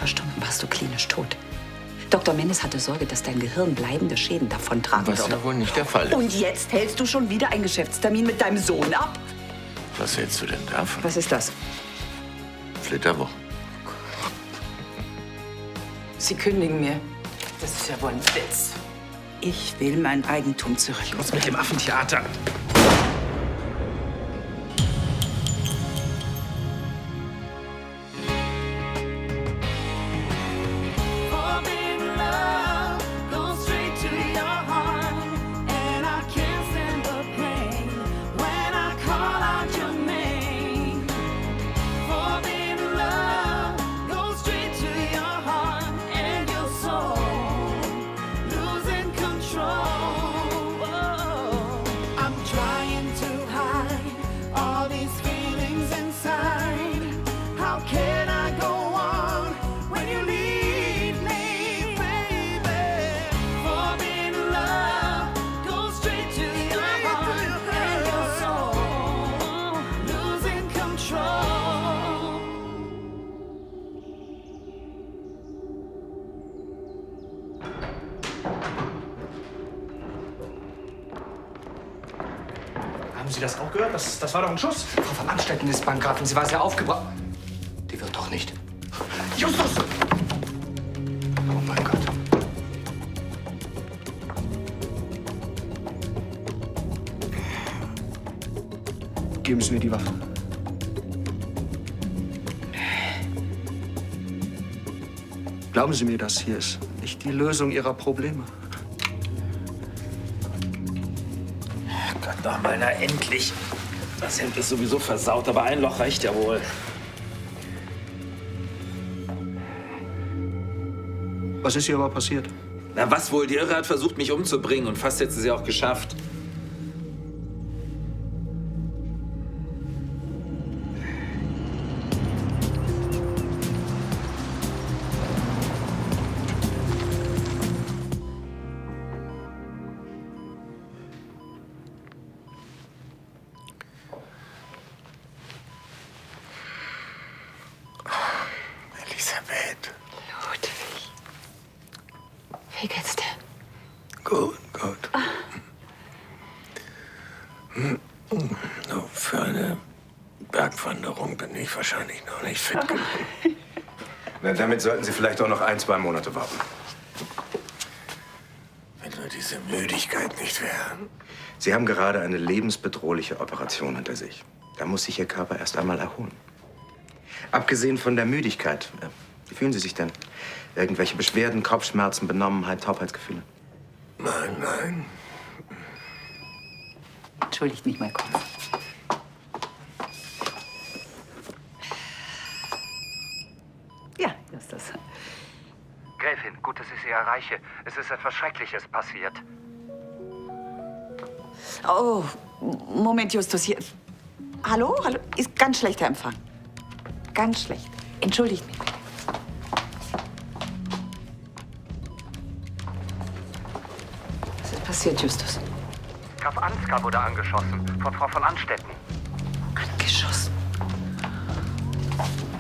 paar Stunden warst du klinisch tot. Dr. Mendes hatte Sorge, dass dein Gehirn bleibende Schäden davontragen würde. Was ja wohl nicht der Fall ist. Und jetzt hältst du schon wieder einen Geschäftstermin mit deinem Sohn ab? Was hältst du denn davon? Was ist das? Flitterwochen. Sie kündigen mir. Das ist ja wohl ein Witz. Ich will mein Eigentum zurück. Was mit dem Affentheater? Haben Sie das auch gehört? Das war doch ein Schuss. Frau von Amstetten ist beim Grafen. Sie war sehr aufgebracht. Die wird doch nicht. Justus! Oh mein Gott. Geben Sie mir die Waffe. Glauben Sie mir, das hier ist nicht die Lösung Ihrer Probleme. Gott, nochmal, na endlich. Das Hemd ist sowieso versaut, aber ein Loch reicht ja wohl. Was ist hier aber passiert? Na was wohl? Die Irre hat versucht, mich umzubringen und fast hätte sie auch geschafft. Elisabeth. Ludwig. Wie geht's dir? Gut, gut. So, für eine Bergwanderung bin ich wahrscheinlich noch nicht fit genug. Na, damit sollten Sie vielleicht auch noch 1-2 Monate warten. Wenn nur diese Müdigkeit nicht wäre. Sie haben gerade eine lebensbedrohliche Operation hinter sich. Da muss sich Ihr Körper erst einmal erholen. Abgesehen von der Müdigkeit, wie fühlen Sie sich denn? Irgendwelche Beschwerden, Kopfschmerzen, Benommenheit, Taubheitsgefühle? Nein, nein. Entschuldigt mich mal kurz. Ja, Justus. Gräfin, gut, dass ich Sie erreiche. Es ist etwas Schreckliches passiert. Oh, Moment, Justus, hier. Hallo? Hallo? Ist ganz schlechter Empfang. Ganz schlecht. Entschuldigt mich bitte. Was ist passiert, Justus? Graf Ansgar wurde angeschossen von Frau von Amstetten. Angeschossen?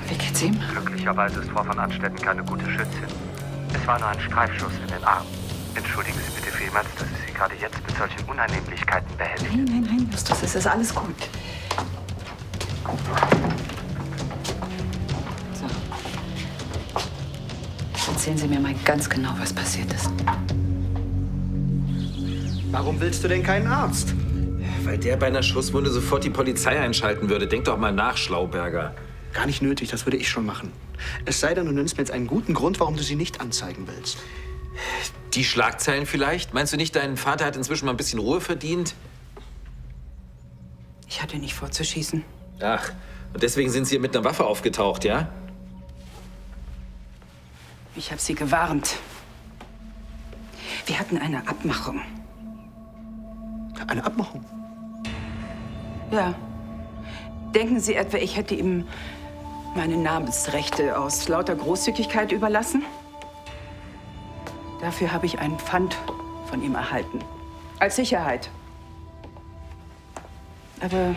Wie geht's ihm? Glücklicherweise ist Frau von Amstetten keine gute Schützin. Es war nur ein Streifschuss in den Arm. Entschuldigen Sie bitte vielmals, dass ich Sie gerade jetzt mit solchen Unannehmlichkeiten behellige. Nein, Justus, es ist alles gut. So. Erzählen Sie mir mal ganz genau, was passiert ist. Warum willst du denn keinen Arzt? Weil der bei einer Schusswunde sofort die Polizei einschalten würde. Denk doch mal nach, Schlauberger. Gar nicht nötig, das würde ich schon machen. Es sei denn, du nennst mir jetzt einen guten Grund, warum du sie nicht anzeigen willst. Die Schlagzeilen vielleicht? Meinst du nicht, dein Vater hat inzwischen mal ein bisschen Ruhe verdient? Ich hatte nicht vor zu schießen. Ach, und deswegen sind Sie hier mit einer Waffe aufgetaucht, ja? Ich habe Sie gewarnt. Wir hatten eine Abmachung. Eine Abmachung? Ja. Denken Sie etwa, ich hätte ihm meine Namensrechte aus lauter Großzügigkeit überlassen? Dafür habe ich einen Pfand von ihm erhalten. Als Sicherheit. Aber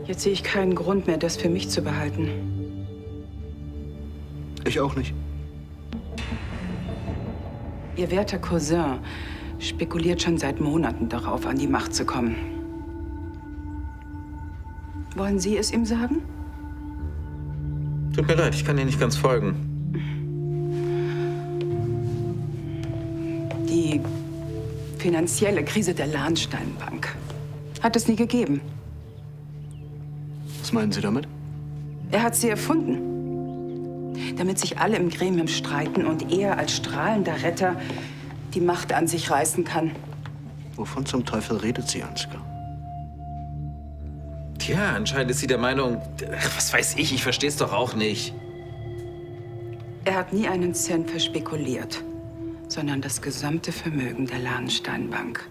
jetzt sehe ich keinen Grund mehr, das für mich zu behalten. Ich auch nicht. Ihr werter Cousin spekuliert schon seit Monaten darauf, an die Macht zu kommen. Wollen Sie es ihm sagen? Tut mir leid, ich kann dir nicht ganz folgen. Die finanzielle Krise der Lahnsteinbank hat es nie gegeben. Was meinen Sie damit? Er hat sie erfunden, damit sich alle im Gremium streiten und er als strahlender Retter die Macht an sich reißen kann. Wovon zum Teufel redet sie, Ansgar? Tja, anscheinend ist sie der Meinung, was weiß ich verstehe es doch auch nicht. Er hat nie einen Cent verspekuliert, sondern das gesamte Vermögen der Lahnsteinbank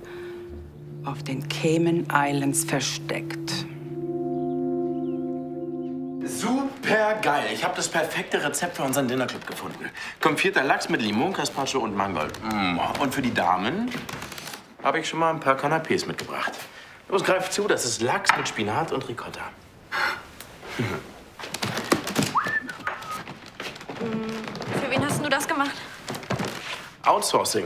auf den Cayman Islands versteckt. Super geil. Ich habe das perfekte Rezept für unseren Dinnerclub gefunden. Konfierter Lachs mit Limon, Gazpacho und Mangold. Und für die Damen habe ich schon mal ein paar Canapés mitgebracht. Los, greif zu, das ist Lachs mit Spinat und Ricotta. Für wen hast du das gemacht? Outsourcing.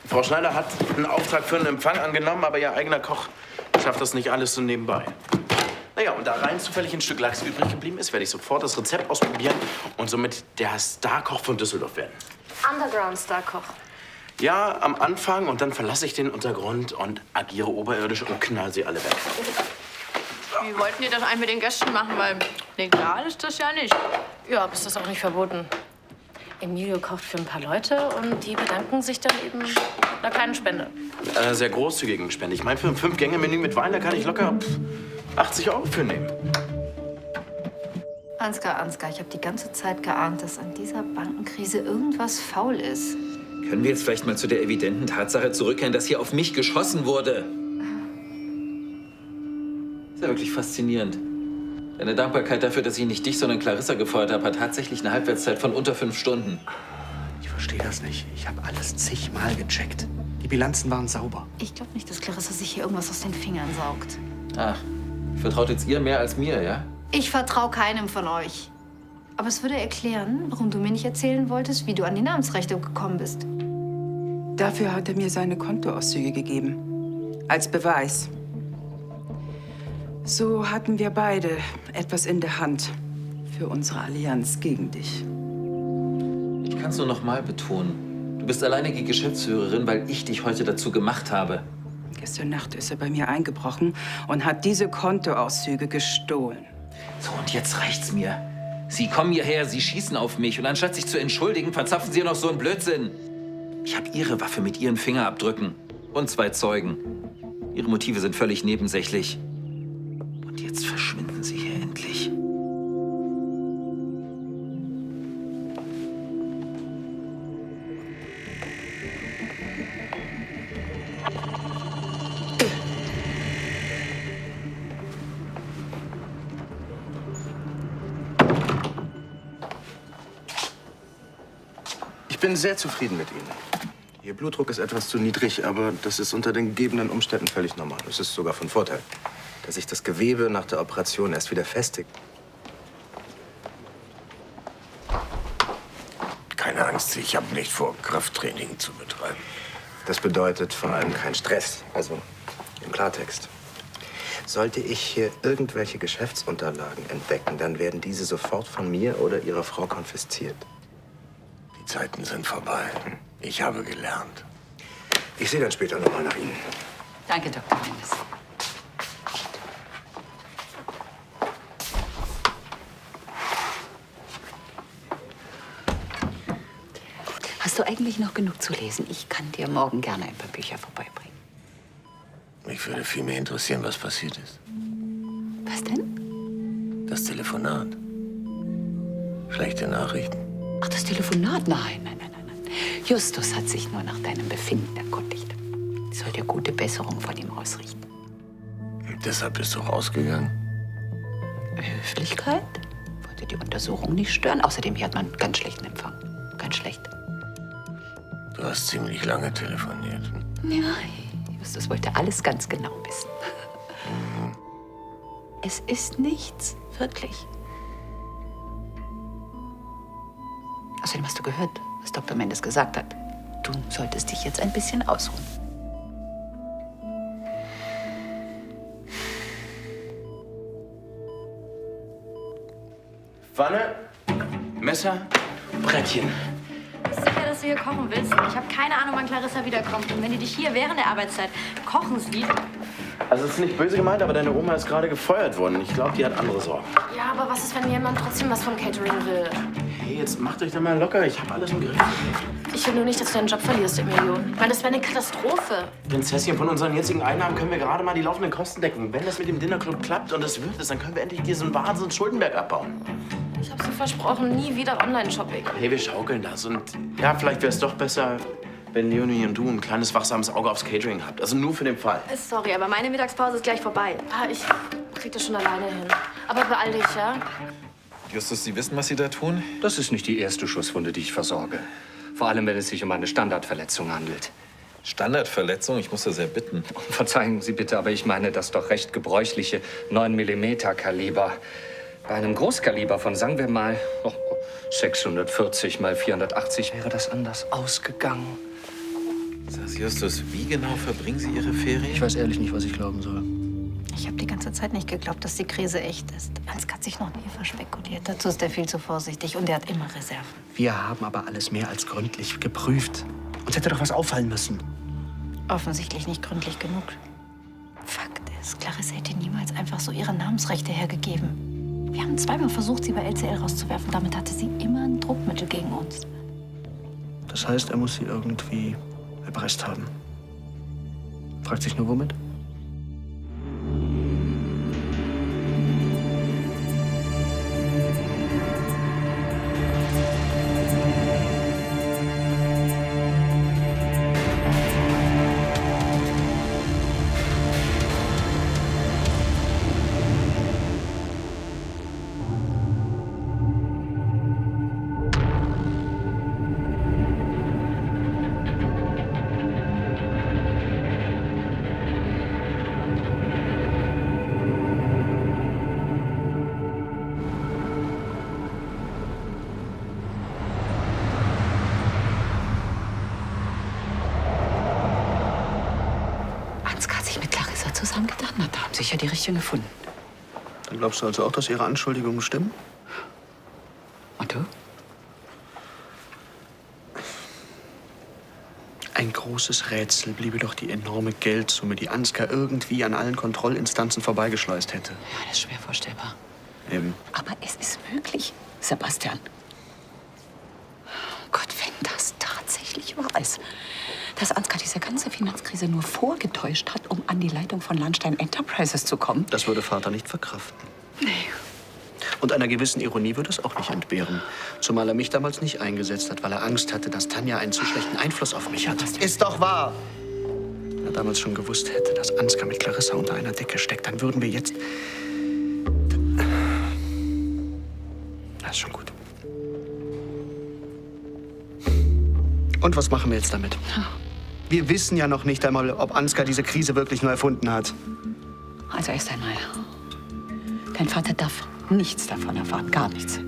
Frau Schneider hat einen Auftrag für einen Empfang angenommen, aber ihr eigener Koch schafft das nicht alles so nebenbei. Naja, und da rein zufällig ein Stück Lachs übrig geblieben ist, werde ich sofort das Rezept ausprobieren und somit der Star-Koch von Düsseldorf werden. Underground-Star-Koch. Ja, am Anfang und dann verlasse ich den Untergrund und agiere oberirdisch und knall sie alle weg. Wie wollten die das eigentlich mit den Gästen machen? Weil legal ist das ja nicht. Ja, aber ist das auch nicht verboten. Emilio kocht für ein paar Leute und die bedanken sich dann eben mit einer kleinen Spende. Mit einer sehr großzügigen Spende. Ich meine, für ein 5-Gänge-Menü mit Wein, da kann ich locker 80 € für nehmen. Ansgar, ich habe die ganze Zeit geahnt, dass an dieser Bankenkrise irgendwas faul ist. Können wir jetzt vielleicht mal zu der evidenten Tatsache zurückkehren, dass hier auf mich geschossen wurde? Ist ja wirklich faszinierend. Deine Dankbarkeit dafür, dass ich nicht dich, sondern Clarissa gefeuert habe, hat tatsächlich eine Halbwertszeit von unter 5 Stunden. Ich verstehe das nicht. Ich habe alles zigmal gecheckt. Die Bilanzen waren sauber. Ich glaube nicht, dass Clarissa sich hier irgendwas aus den Fingern saugt. Ach, vertraut jetzt ihr mehr als mir, ja? Ich vertraue keinem von euch. Aber es würde erklären, warum du mir nicht erzählen wolltest, wie du an die Namensrechte gekommen bist. Dafür hat er mir seine Kontoauszüge gegeben. Als Beweis. So hatten wir beide etwas in der Hand für unsere Allianz gegen dich. Ich kann es nur noch mal betonen. Du bist alleinige Geschäftsführerin, weil ich dich heute dazu gemacht habe. Gestern Nacht ist er bei mir eingebrochen und hat diese Kontoauszüge gestohlen. So, und jetzt reicht's mir. Sie kommen hierher, Sie schießen auf mich und anstatt sich zu entschuldigen, verzapfen Sie noch so einen Blödsinn. Ich habe Ihre Waffe mit Ihren Fingerabdrücken und 2 Zeugen. Ihre Motive sind völlig nebensächlich. Und jetzt verschwinden Sie hier endlich. Ich bin sehr zufrieden mit Ihnen. Ihr Blutdruck ist etwas zu niedrig, aber das ist unter den gegebenen Umständen völlig normal. Es ist sogar von Vorteil, dass sich das Gewebe nach der Operation erst wieder festigt. Keine Angst, ich habe nicht vor, Krafttraining zu betreiben. Das bedeutet vor allem kein Stress. Also im Klartext. Sollte ich hier irgendwelche Geschäftsunterlagen entdecken, dann werden diese sofort von mir oder Ihrer Frau konfisziert. Die Zeiten sind vorbei. Ich habe gelernt. Ich sehe dann später noch mal nach Ihnen. Danke, Dr. Mendes. Hast du eigentlich noch genug zu lesen? Ich kann dir morgen gerne ein paar Bücher vorbeibringen. Mich würde viel mehr interessieren, was passiert ist. Was denn? Das Telefonat. Schlechte Nachrichten. Ach, das Telefonat? Nein. Justus hat sich nur nach deinem Befinden erkundigt. Ich soll dir gute Besserung von ihm ausrichten. Und deshalb bist du rausgegangen? Höflichkeit? Wollte die Untersuchung nicht stören. Außerdem hier hat man ganz schlechten Empfang. Ganz schlecht. Du hast ziemlich lange telefoniert. Ja, Justus wollte alles ganz genau wissen. Es ist nichts, wirklich. Außerdem hast du gehört, was Dr. Mendes gesagt hat. Du solltest dich jetzt ein bisschen ausruhen. Pfanne, Messer, Brettchen. Bist du sicher, dass du hier kochen willst? Ich habe keine Ahnung, wann Clarissa wiederkommt. Und wenn die dich hier während der Arbeitszeit kochen sieht... Also, es ist nicht böse gemeint, aber deine Oma ist gerade gefeuert worden. Ich glaube, die hat andere Sorgen. Ja, aber was ist, wenn jemand trotzdem was vom Catering will? Hey, jetzt macht euch doch mal locker. Ich habe alles im Griff. Ich will nur nicht, dass du deinen Job verlierst, Emilio. Ich meine, das wäre eine Katastrophe. Prinzesschen, von unseren jetzigen Einnahmen können wir gerade mal die laufenden Kosten decken. Wenn das mit dem Dinnerclub klappt und es wird es, dann können wir endlich diesen Wahnsinns-Schuldenberg abbauen. Ich habe dir versprochen, nie wieder Online-Shopping. Hey, wir schaukeln das. Und ja, vielleicht wäre es doch besser, wenn Leonie und du ein kleines wachsames Auge aufs Catering habt. Also nur für den Fall. Sorry, aber meine Mittagspause ist gleich vorbei. Ich krieg das schon alleine hin. Aber beeil dich, ja? Justus, Sie wissen, was Sie da tun? Das ist nicht die erste Schusswunde, die ich versorge. Vor allem, wenn es sich um eine Standardverletzung handelt. Standardverletzung? Ich muss da sehr bitten. Verzeihen Sie bitte, aber ich meine das doch recht gebräuchliche 9 mm Kaliber. Bei einem Großkaliber von, sagen wir mal, 640 mal 480 wäre das anders ausgegangen. Justus, wie genau verbringen Sie Ihre Ferien? Ich weiß ehrlich nicht, was ich glauben soll. Ich habe die ganze Zeit nicht geglaubt, dass die Krise echt ist. Ansgar hat sich noch nie verspekuliert. Dazu ist er viel zu vorsichtig und er hat immer Reserven. Wir haben aber alles mehr als gründlich geprüft. Uns hätte doch was auffallen müssen. Offensichtlich nicht gründlich genug. Fakt ist, Clarissa hätte niemals einfach so ihre Namensrechte hergegeben. Wir haben zweimal versucht, sie bei LCL rauszuwerfen. Damit hatte sie immer ein Druckmittel gegen uns. Das heißt, er muss sie irgendwie erpresst haben. Fragt sich nur, womit? Zusammengetan hat, da haben sicher die Richtigen gefunden. Dann glaubst du also auch, dass ihre Anschuldigungen stimmen? Und du? Ein großes Rätsel bliebe doch die enorme Geldsumme, die Ansgar irgendwie an allen Kontrollinstanzen vorbeigeschleust hätte. Ja, das ist schwer vorstellbar. Eben. Aber es ist möglich, Sebastian. Gott, wenn das tatsächlich wahr ist, dass Ansgar diese ganze Finanzkrise nur vorgetäuscht hat, um an die Leitung von Landstein Enterprises zu kommen. Das würde Vater nicht verkraften. Nee. Und einer gewissen Ironie würde es auch nicht entbehren. Zumal er mich damals nicht eingesetzt hat, weil er Angst hatte, dass Tanja einen zu schlechten Einfluss auf mich hat. Ist doch wahr! Wenn er damals schon gewusst hätte, dass Ansgar mit Clarissa unter einer Decke steckt, dann würden wir jetzt... Das ist schon gut. Und was machen wir jetzt damit? Wir wissen ja noch nicht einmal, ob Ansgar diese Krise wirklich nur erfunden hat. Also erst einmal, dein Vater darf nichts davon erfahren, gar nichts.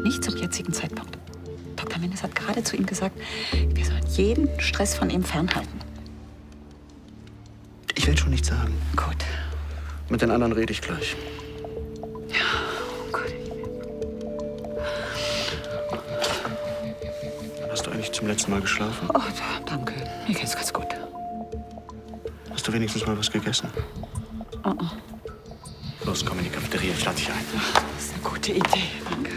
Nicht zum jetzigen Zeitpunkt. Dr. Mendes hat gerade zu ihm gesagt, wir sollen jeden Stress von ihm fernhalten. Ich will schon nichts sagen. Gut. Mit den anderen rede ich gleich. Ja, gut. Hast du eigentlich zum letzten Mal geschlafen? Oh, danke. Mir geht's ganz gut. Hast du wenigstens mal was gegessen? Oh. Los, komm in die Cafeteria, ich lade dich ein. Das ist eine gute Idee, danke.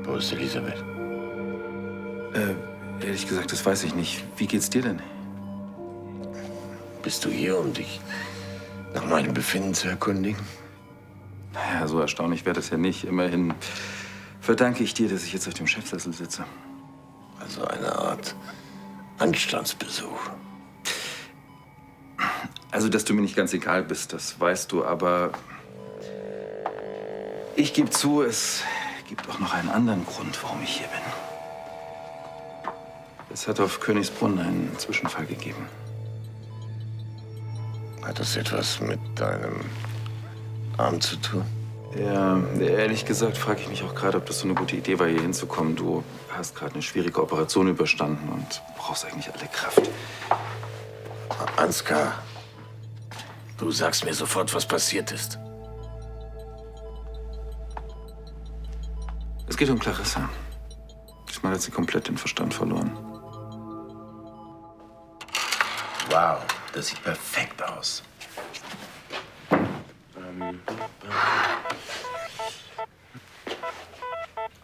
Wo ist Elisabeth? Ehrlich gesagt, das weiß ich nicht. Wie geht's dir denn? Bist du hier, um dich nach meinem Befinden zu erkundigen? Naja, so erstaunlich wäre das ja nicht. Immerhin verdanke ich dir, dass ich jetzt auf dem Chefsessel sitze. Also eine Art Anstandsbesuch. Also, dass du mir nicht ganz egal bist, das weißt du, aber ich gebe zu, es gibt auch noch einen anderen Grund, warum ich hier bin. Es hat auf Königsbrunn einen Zwischenfall gegeben. Hat das etwas mit deinem Arm zu tun? Ja, ehrlich gesagt frage ich mich auch gerade, ob das so eine gute Idee war, hier hinzukommen. Du hast gerade eine schwierige Operation überstanden und brauchst eigentlich alle Kraft. Ansgar, du sagst mir sofort, was passiert ist. Es geht um Clarissa. Diesmal hat sie komplett den Verstand verloren. Wow, das sieht perfekt aus.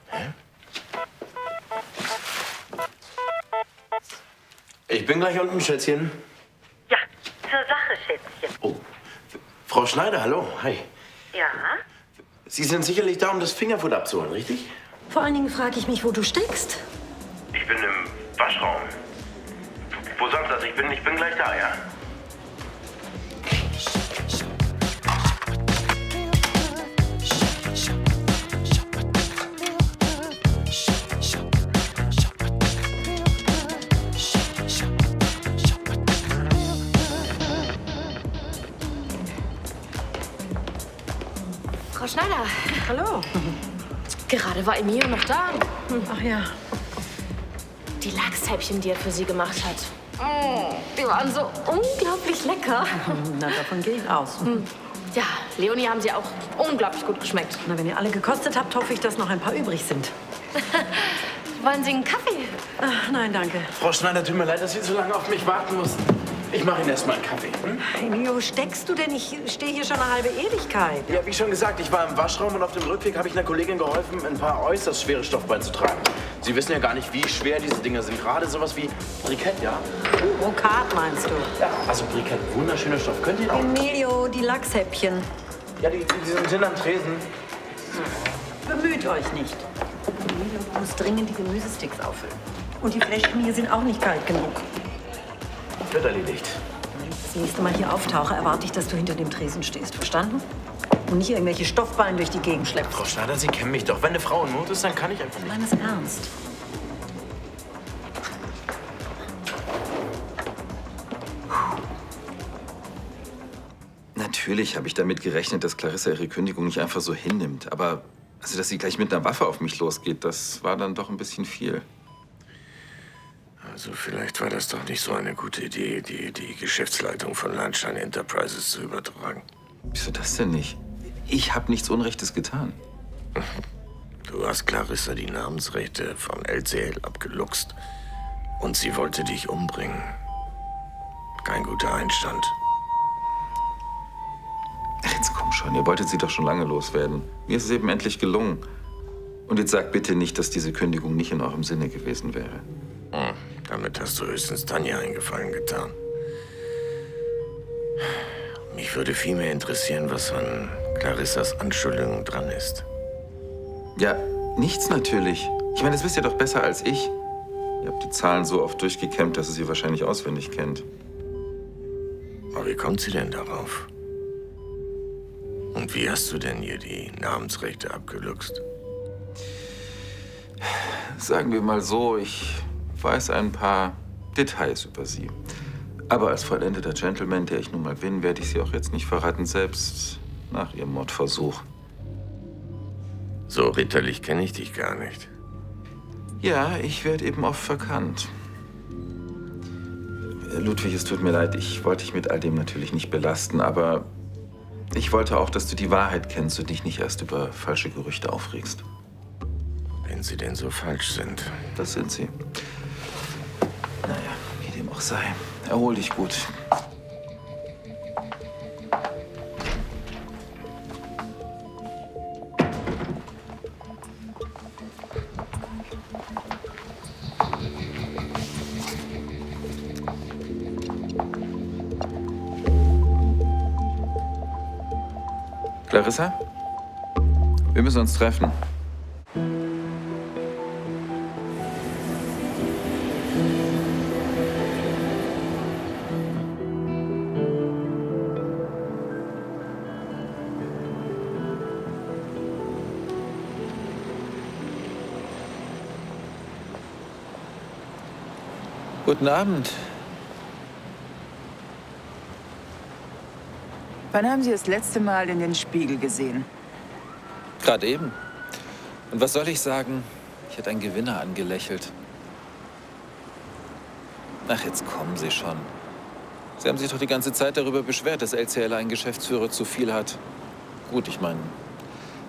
Hä? Ich bin gleich unten, Schätzchen. Ja, zur Sache, Schätzchen. Oh, Frau Schneider, hallo. Hi. Ja? Sie sind sicherlich da, um das Fingerfood abzuholen, richtig? Vor allen Dingen frage ich mich, wo du steckst. Ich bin im Waschraum. Wo sonst? Also ich bin gleich da, ja? Frau Schneider, Hallo. gerade war Emilio noch da. Ach ja. Die Lachshäppchen, die er für Sie gemacht hat. Die waren so unglaublich lecker. Na, davon gehe ich aus. Ja, Leonie haben sie auch unglaublich gut geschmeckt. Na, wenn ihr alle gekostet habt, hoffe ich, dass noch ein paar übrig sind. Wollen Sie einen Kaffee? Ach, nein, danke. Frau Schneider, tut mir leid, dass Sie so lange auf mich warten mussten. Ich mache Ihnen erst mal einen Kaffee. Hm? Emilio, wo steckst du denn? Ich stehe hier schon eine halbe Ewigkeit. Ja, wie schon gesagt, ich war im Waschraum und auf dem Rückweg habe ich einer Kollegin geholfen, ein paar äußerst schwere Stoffbeine zu tragen. Sie wissen ja gar nicht, wie schwer diese Dinger sind. Gerade sowas wie Brikett, ja? Brokat meinst du? Ja, also Brikett, wunderschöner Stoff. Könnt ihr auch? Emilio, die Lachshäppchen. Ja, die sind hinterm Tresen. Bemüht euch nicht. Emilio muss dringend die Gemüsesticks auffüllen. Und die Fläschchen hier sind auch nicht kalt genug. Wird erledigt. Wenn ich das nächste Mal hier auftauche, erwarte ich, dass du hinter dem Tresen stehst. Verstanden? Und nicht irgendwelche Stoffballen durch die Gegend schleppst. Frau Schneider, Sie kennen mich doch. Wenn eine Frau in Not ist, dann kann ich einfach Ich nicht. meine es ernst. Natürlich habe ich damit gerechnet, dass Clarissa ihre Kündigung nicht einfach so hinnimmt. Aber also, dass sie gleich mit einer Waffe auf mich losgeht, das war dann doch ein bisschen viel. Also vielleicht war das doch nicht so eine gute Idee, die Geschäftsleitung von Landstein Enterprises zu übertragen. Wieso das denn nicht? Ich habe nichts Unrechtes getan. Du hast Clarissa die Namensrechte von LCL abgeluchst und sie wollte dich umbringen. Kein guter Einstand. Ach, jetzt komm schon, ihr wolltet sie doch schon lange loswerden. Mir ist es eben endlich gelungen. Und jetzt sagt bitte nicht, dass diese Kündigung nicht in eurem Sinne gewesen wäre. Damit hast du höchstens Tanja einen Gefallen getan. Mich würde vielmehr interessieren, was an Clarissas Anschuldigungen dran ist. Ja, nichts natürlich. Ich meine, das wisst ihr doch besser als ich. Ihr habt die Zahlen so oft durchgekämmt, dass ihr sie wahrscheinlich auswendig kennt. Aber wie kommt sie denn darauf? Und wie hast du denn ihr die Namensrechte abgeluchst? Sagen wir mal so, ich weiß ein paar Details über sie. Aber als vollendeter Gentleman, der ich nun mal bin, werde ich sie auch jetzt nicht verraten, selbst nach ihrem Mordversuch. So ritterlich kenne ich dich gar nicht. Ja, ich werde eben oft verkannt. Ludwig, es tut mir leid, ich wollte dich mit all dem natürlich nicht belasten, aber ich wollte auch, dass du die Wahrheit kennst und dich nicht erst über falsche Gerüchte aufregst. Wenn sie denn so falsch sind. Das sind sie. Naja, wie dem auch sei. Erhol dich gut. Clarissa? Wir müssen uns treffen. Guten Abend. Wann haben Sie das letzte Mal in den Spiegel gesehen? Gerade eben. Und was soll ich sagen? Ich hätte einen Gewinner angelächelt. Ach, jetzt kommen Sie schon. Sie haben sich doch die ganze Zeit darüber beschwert, dass LCL einen Geschäftsführer zu viel hat. Gut, ich meine,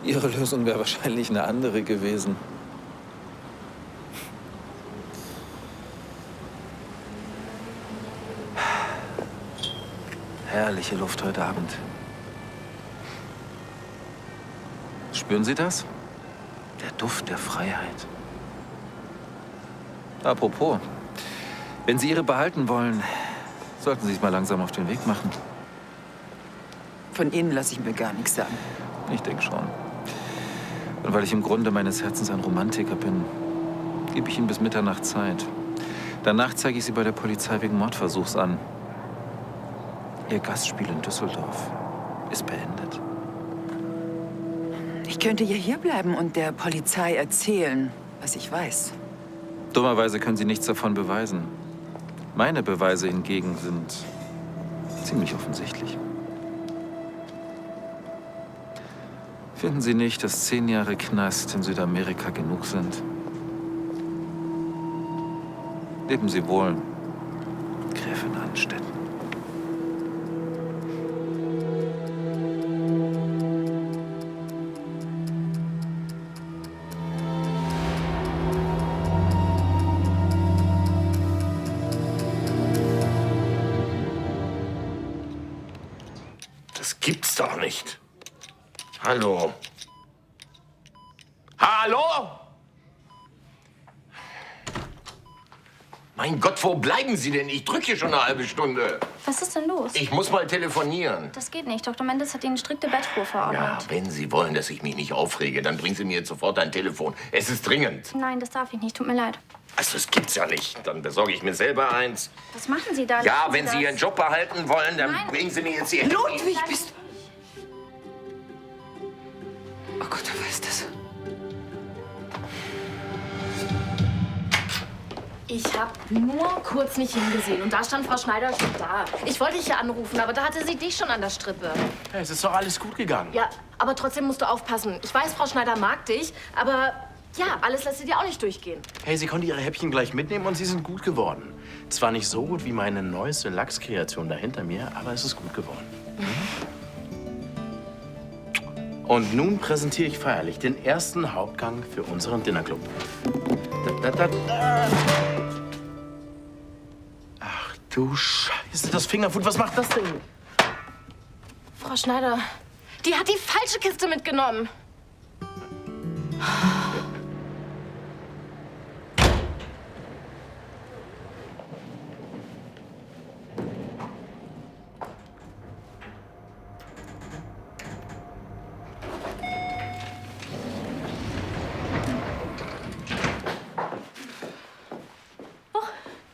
Ihre Lösung wäre wahrscheinlich eine andere gewesen. Herrliche Luft heute Abend. Spüren Sie das? Der Duft der Freiheit. Apropos, wenn Sie Ihre behalten wollen, sollten Sie sich mal langsam auf den Weg machen. Von Ihnen lasse ich mir gar nichts sagen. Ich denke schon. Und weil ich im Grunde meines Herzens ein Romantiker bin, gebe ich Ihnen bis Mitternacht Zeit. Danach zeige ich Sie bei der Polizei wegen Mordversuchs an. Ihr Gastspiel in Düsseldorf ist beendet. Ich könnte ja hierbleiben und der Polizei erzählen, was ich weiß. Dummerweise können Sie nichts davon beweisen. Meine Beweise hingegen sind ziemlich offensichtlich. Finden Sie nicht, dass 10 Jahre Knast in Südamerika genug sind? Leben Sie wohl, Gräfin Anstetten. Das gibt's doch nicht. Hallo? Hallo? Mein Gott, wo bleiben Sie denn? Ich drücke hier schon eine halbe Stunde. Was ist denn los? Ich muss mal telefonieren. Das geht nicht. Dr. Mendes hat Ihnen strikte Bettruhe verordnet. Ja, wenn Sie wollen, dass ich mich nicht aufrege, dann bringen Sie mir jetzt sofort ein Telefon. Es ist dringend. Nein, das darf ich nicht. Tut mir leid. Also, das gibt's ja nicht. Dann besorge ich mir selber eins. Was machen Sie da? Ja, Lassen wenn Sie das. Ihren Job behalten wollen, dann Nein. bringen Sie mir jetzt hier... Ludwig, bist... Oh Gott, wer ist das? Ich habe nur kurz nicht hingesehen und da stand Frau Schneider schon da. Ich wollte dich ja anrufen, aber da hatte sie dich schon an der Strippe. Hey, es ist doch alles gut gegangen. Ja, aber trotzdem musst du aufpassen. Ich weiß, Frau Schneider mag dich, aber ja, alles lässt sie dir auch nicht durchgehen. Hey, sie konnte ihre Häppchen gleich mitnehmen und sie sind gut geworden. Zwar nicht so gut wie meine neueste Lachskreation da hinter mir, aber es ist gut geworden. Und nun präsentiere ich feierlich den ersten Hauptgang für unseren Dinnerclub. Da, da, da, da. Ach du Scheiße, das Fingerfood, was macht das denn? Frau Schneider, die hat die falsche Kiste mitgenommen.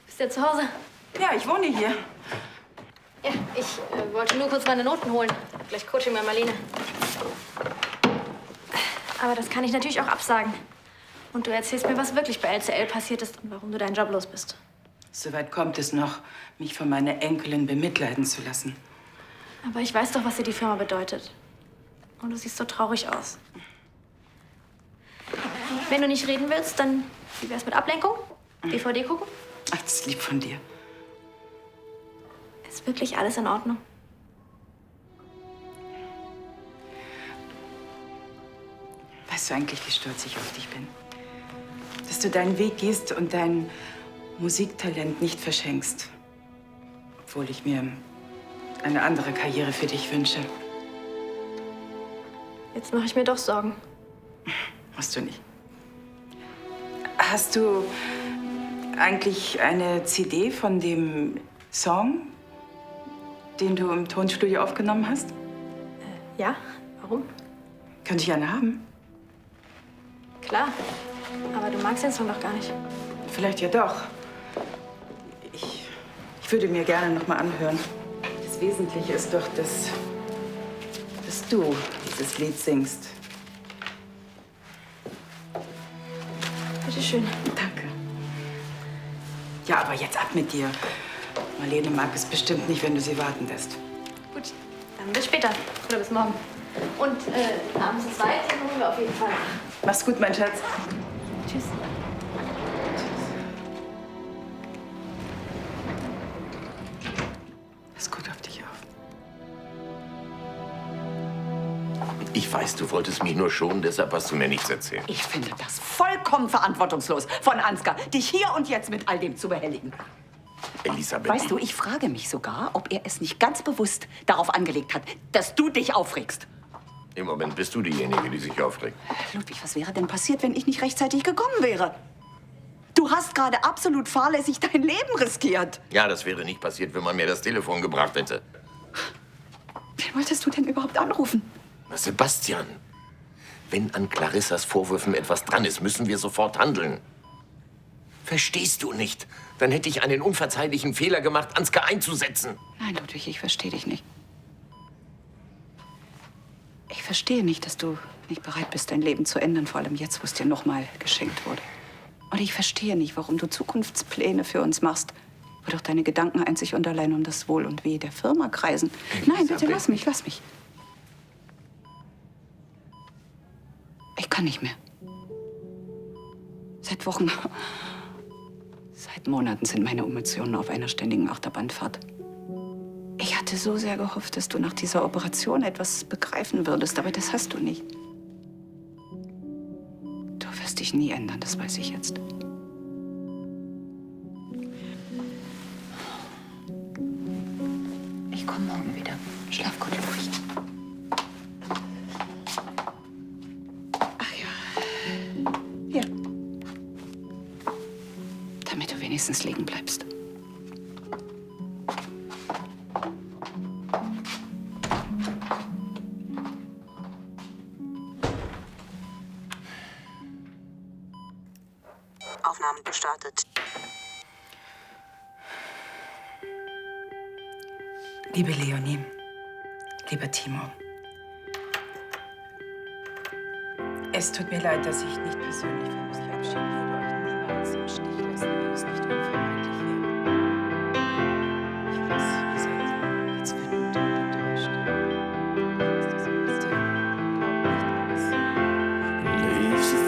Bist du ja zu Hause? Ja, ich wohne hier. Ja, ich wollte nur kurz meine Noten holen. Gleich Coaching bei Marlene. Aber das kann ich natürlich auch absagen. Und du erzählst mir, was wirklich bei LCL passiert ist und warum du deinen Job los bist. Soweit kommt es noch, mich von meiner Enkelin bemitleiden zu lassen. Aber ich weiß doch, was dir die Firma bedeutet. Und du siehst so traurig aus. Wenn du nicht reden willst, dann wie wär's mit Ablenkung? DVD gucken? Ach, das ist lieb von dir. Ist wirklich alles in Ordnung? Weißt du eigentlich, wie stolz ich auf dich bin? Dass du deinen Weg gehst und dein Musiktalent nicht verschenkst. Obwohl ich mir eine andere Karriere für dich wünsche. Jetzt mache ich mir doch Sorgen. Hast du nicht. Hast du eigentlich eine CD von dem Song, den du im Tonstudio aufgenommen hast? Ja? Warum? Könnte ich eine haben? Klar. Aber du magst den Song doch gar nicht. Vielleicht ja doch. Ich würde mir gerne noch mal anhören. Das Wesentliche ist doch, dass du dieses Lied singst. Bitte schön. Danke. Ja, aber jetzt ab mit dir. Marlene mag es bestimmt nicht, wenn du sie warten lässt. Gut, dann bis später. Oder bis morgen. Und abends ist weit, dann holen wir auf jeden Fall. Mach's gut, mein Schatz. Tschüss. Pass gut auf dich auf. Ich weiß, du wolltest mich nur schonen, deshalb hast du mir nichts erzählt. Ich finde das vollkommen verantwortungslos von Ansgar, dich hier und jetzt mit all dem zu behelligen. Elisabeth. Weißt du, ich frage mich sogar, ob er es nicht ganz bewusst darauf angelegt hat, dass du dich aufregst. Im Moment bist du diejenige, die sich aufregt. Ludwig, was wäre denn passiert, wenn ich nicht rechtzeitig gekommen wäre? Du hast gerade absolut fahrlässig dein Leben riskiert. Ja, das wäre nicht passiert, wenn man mir das Telefon gebracht hätte. Wen wolltest du denn überhaupt anrufen? Na, Sebastian, wenn an Clarissas Vorwürfen etwas dran ist, müssen wir sofort handeln. Verstehst du nicht? Dann hätte ich einen unverzeihlichen Fehler gemacht, Ansgar einzusetzen. Nein, Ludwig, ich verstehe dich nicht. Ich verstehe nicht, dass du nicht bereit bist, dein Leben zu ändern, vor allem jetzt, wo es dir noch mal geschenkt wurde. Und ich verstehe nicht, warum du Zukunftspläne für uns machst, wo doch deine Gedanken einzig und allein um das Wohl und Wehe der Firma kreisen. Nein, bitte, lass mich, lass mich. Ich kann nicht mehr. Seit Wochen, seit Monaten sind meine Emotionen auf einer ständigen Achterbahnfahrt. Ich hatte so sehr gehofft, dass du nach dieser Operation etwas begreifen würdest, aber das hast du nicht. Du wirst dich nie ändern, das weiß ich jetzt. Ich komme morgen wieder. Schlaf gut, Ludwig. Ach ja. Hier. Damit du wenigstens liegen bleibst. Aufnahmen gestartet. Liebe Leonie, lieber Timo. Es tut mir leid, dass ich nicht persönlich von euch abschieden würde, euch niemals im Stich lassen, wenn es nicht unvermeidlich wäre. Ich weiß, ihr seid jetzt wütend und enttäuscht. Ich weiß, dass ihr wisst, ihr glaubt nicht Leaves are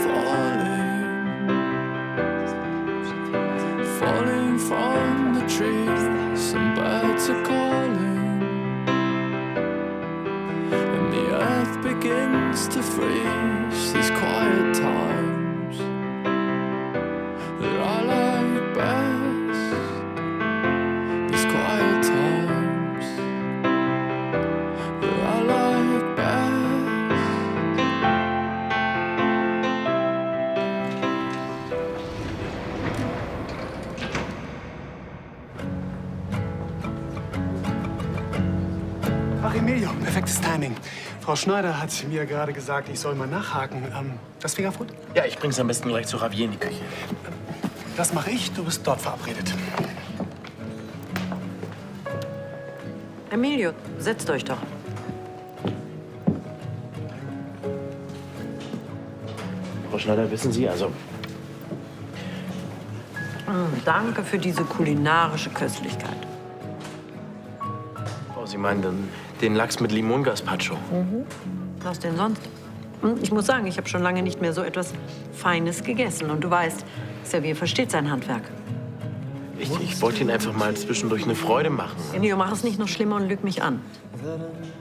falling from the trees. Some birds are calling, and the earth begins to freeze. These quiet times that I like best. These quiet times that I like best. Ach, Emilio, perfektes Timing. Frau Schneider hat mir gerade gesagt, ich soll mal nachhaken. Das Fingerfood? Ja, ich bring's am besten gleich zu Javier in die Küche. Das mache ich. Du bist dort verabredet. Emilio, setzt euch doch. Frau Schneider, wissen Sie, also Danke für diese kulinarische Köstlichkeit. Oh, Sie meinen den Lachs mit Limongaspacho? Was denn sonst? Ich muss sagen, ich habe schon lange nicht mehr so etwas Feines gegessen. Und du weißt, Xavier versteht sein Handwerk. Ich wollte Ihnen einfach mal zwischendurch eine Freude machen. Emilio, mach es nicht noch schlimmer und lüg mich an.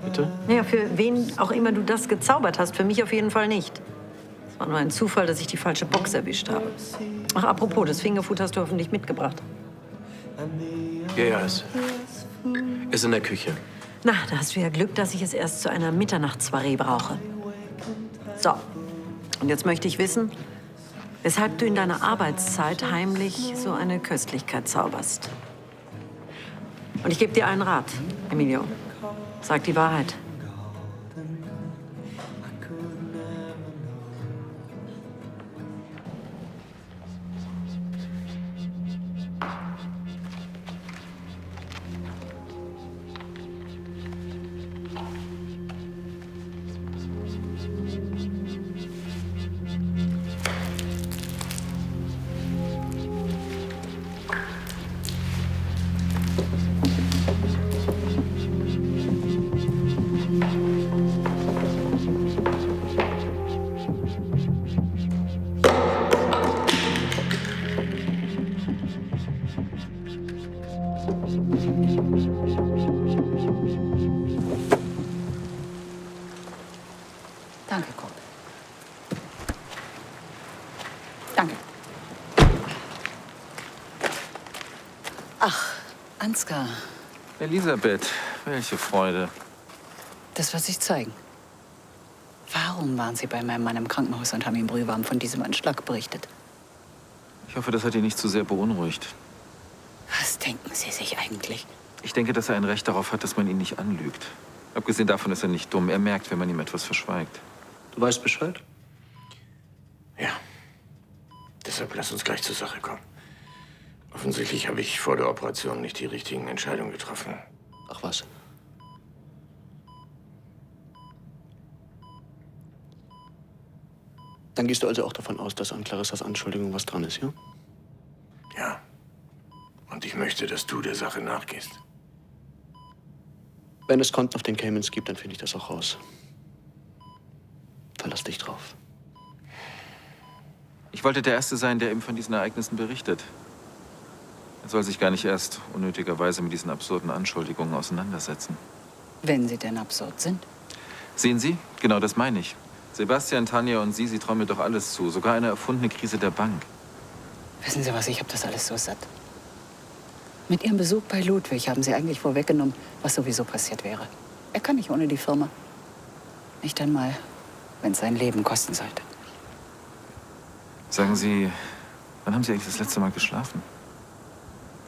Bitte? Naja, für wen auch immer du das gezaubert hast, für mich auf jeden Fall nicht. Es war nur ein Zufall, dass ich die falsche Box erwischt habe. Ach, apropos, das Fingerfood hast du hoffentlich mitgebracht. Ja, es ist in der Küche. Na, da hast du ja Glück, dass ich es erst zu einer Mitternachtssoiree brauche. So, und jetzt möchte ich wissen, weshalb du in deiner Arbeitszeit heimlich so eine Köstlichkeit zauberst. Und ich gebe dir einen Rat, Emilio. Sag die Wahrheit. Danke, Kurt. Danke. Ach, Ansgar. Elisabeth, welche Freude. Das wird sich zeigen. Warum waren Sie bei meinem Mann im Krankenhaus und haben ihm brühwarm von diesem Anschlag berichtet? Ich hoffe, das hat ihn nicht zu sehr beunruhigt. Was denken Sie sich eigentlich? Ich denke, dass er ein Recht darauf hat, dass man ihn nicht anlügt. Abgesehen davon ist er nicht dumm. Er merkt, wenn man ihm etwas verschweigt. Du weißt Bescheid? Ja. Deshalb lass uns gleich zur Sache kommen. Offensichtlich habe ich vor der Operation nicht die richtigen Entscheidungen getroffen. Ach was. Dann gehst du also auch davon aus, dass an Clarissas Anschuldigung was dran ist, ja? Ja. Und ich möchte, dass du der Sache nachgehst. Wenn es Konten auf den Caymans gibt, dann finde ich das auch raus. Verlass dich drauf. Ich wollte der Erste sein, der ihm von diesen Ereignissen berichtet. Er soll sich gar nicht erst unnötigerweise mit diesen absurden Anschuldigungen auseinandersetzen. Wenn sie denn absurd sind. Sehen Sie? Genau das meine ich. Sebastian, Tanja und Sie trauen mir doch alles zu. Sogar eine erfundene Krise der Bank. Wissen Sie was, ich habe das alles so satt. Mit Ihrem Besuch bei Ludwig haben Sie eigentlich vorweggenommen, was sowieso passiert wäre. Er kann nicht ohne die Firma. Nicht einmal, wenn es sein Leben kosten sollte. Sagen Sie, wann haben Sie eigentlich das letzte Mal geschlafen?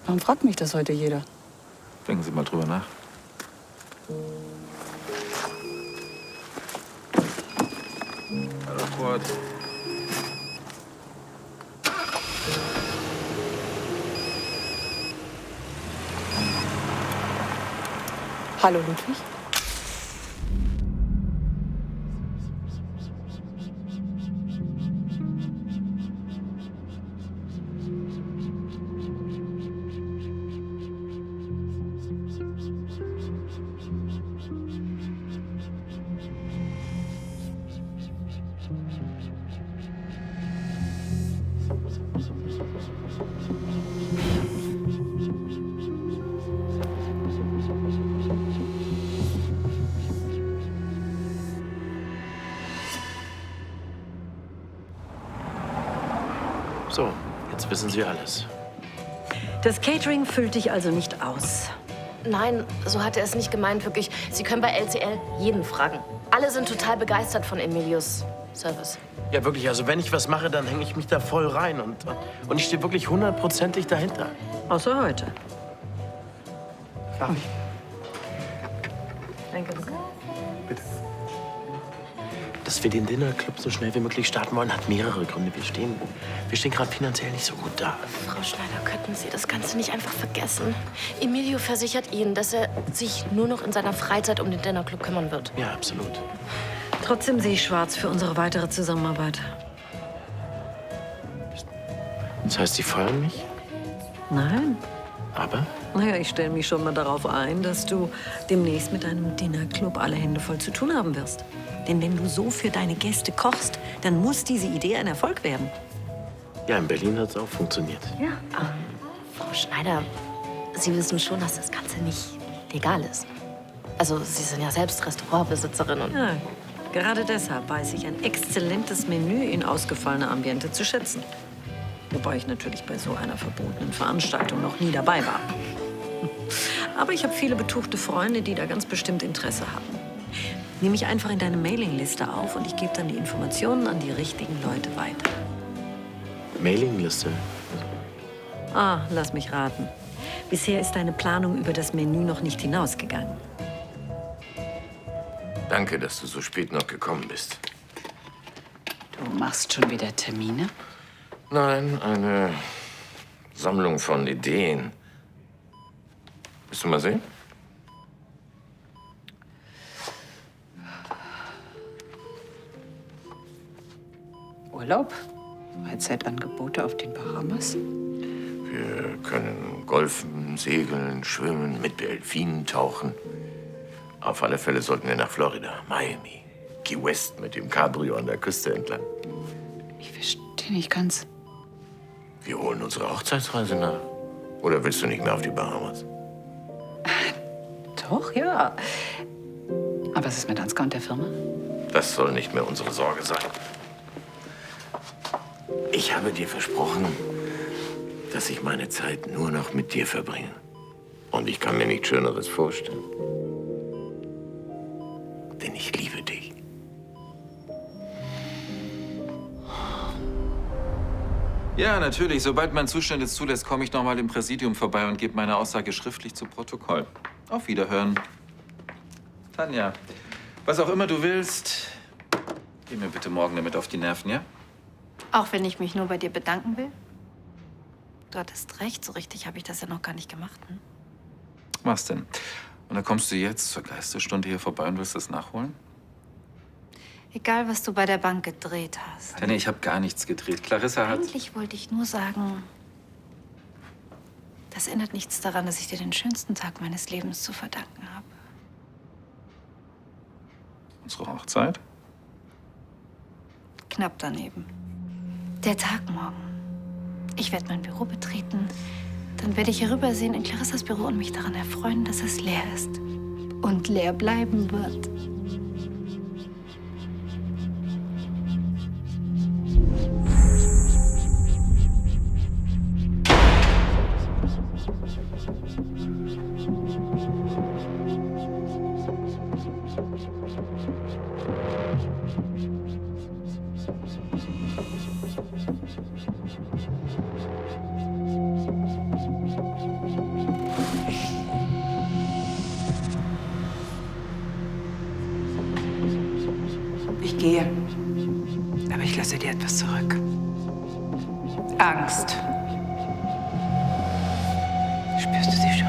Warum fragt mich das heute jeder? Denken Sie mal drüber nach. Hallo, Kurt. Hallo, Ludwig. So, jetzt wissen Sie alles. Das Catering füllt dich also nicht aus. Nein, so hat er es nicht gemeint, wirklich. Sie können bei LCL jeden fragen. Alle sind total begeistert von Emilius Service. Ja, wirklich, also wenn ich was mache, dann hänge ich mich da voll rein. Und ich stehe wirklich 100%ig dahinter. Außer heute. Darf ich? Danke. Bitte. Dass wir den Dinnerclub so schnell wie möglich starten wollen, hat mehrere Gründe. Wir stehen gerade finanziell nicht so gut da. Frau Schneider, könnten Sie das Ganze nicht einfach vergessen? Emilio versichert Ihnen, dass er sich nur noch in seiner Freizeit um den Dinnerclub kümmern wird. Ja, absolut. Trotzdem sehe ich schwarz für unsere weitere Zusammenarbeit. Das heißt, Sie feuern mich? Nein. Aber? Naja, ich stelle mich schon mal darauf ein, dass du demnächst mit deinem Dinnerclub alle Hände voll zu tun haben wirst. Denn wenn du so für deine Gäste kochst, dann muss diese Idee ein Erfolg werden. Ja, in Berlin hat es auch funktioniert. Ja. Frau Schneider, Sie wissen schon, dass das Ganze nicht legal ist. Also, Sie sind ja selbst Restaurantbesitzerin und... Ja, gerade deshalb weiß ich ein exzellentes Menü in ausgefallener Ambiente zu schätzen. Wobei ich natürlich bei so einer verbotenen Veranstaltung noch nie dabei war. Aber ich habe viele betuchte Freunde, die da ganz bestimmt Interesse haben. Nehme mich einfach in deine Mailingliste auf und ich gebe dann die Informationen an die richtigen Leute weiter. Mailingliste? Ah, lass mich raten. Bisher ist deine Planung über das Menü noch nicht hinausgegangen. Danke, dass du so spät noch gekommen bist. Du machst schon wieder Termine? Nein, eine Sammlung von Ideen. Willst du mal sehen? Urlaub? Freizeitangebote auf den Bahamas? Wir können golfen, segeln, schwimmen, mit Delfinen tauchen. Auf alle Fälle sollten wir nach Florida, Miami, Key West mit dem Cabrio an der Küste entlang. Ich verstehe nicht ganz. Wir holen unsere Hochzeitsreise nach. Oder willst du nicht mehr auf die Bahamas? Doch, ja. Aber was ist mit Ansgar und der Firma? Das soll nicht mehr unsere Sorge sein. Ich habe dir versprochen, dass ich meine Zeit nur noch mit dir verbringe. Und ich kann mir nichts Schöneres vorstellen. Denn ich liebe dich. Ja, natürlich. Sobald mein Zustand es zulässt, komme ich noch mal im Präsidium vorbei und gebe meine Aussage schriftlich zu Protokoll. Auf Wiederhören. Tanja, was auch immer du willst, geh mir bitte morgen damit auf die Nerven, ja? Auch wenn ich mich nur bei dir bedanken will? Du hattest recht, so richtig habe ich das ja noch gar nicht gemacht. Hm? Was denn? Und dann kommst du jetzt zur Geisterstunde hier vorbei und willst das nachholen? Egal, was du bei der Bank gedreht hast. Tanja, ich habe gar nichts gedreht. Clarissa hat... Eigentlich wollte ich nur sagen, das ändert nichts daran, dass ich dir den schönsten Tag meines Lebens zu verdanken habe. Unsere Hochzeit? Knapp daneben. Der Tag morgen. Ich werde mein Büro betreten. Dann werde ich herübersehen in Clarissas Büro und mich daran erfreuen, dass es leer ist. Und leer bleiben wird. Ich gehe, aber ich lasse dir etwas zurück. Angst. Spürst du sie schon?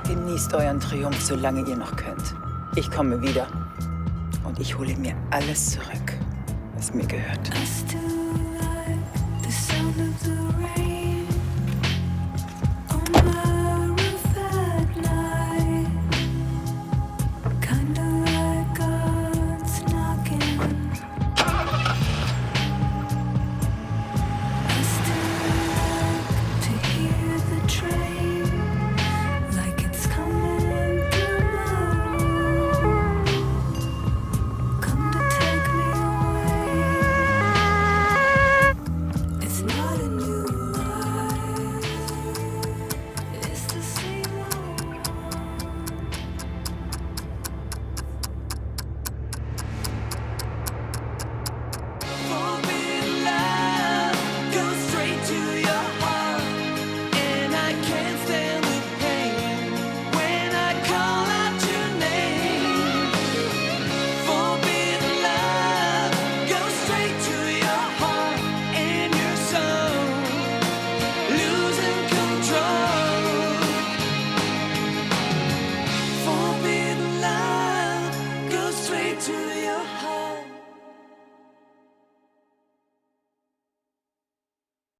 Genießt euren Triumph, solange ihr noch könnt. Ich komme wieder und ich hole mir alles zurück, was mir gehört. To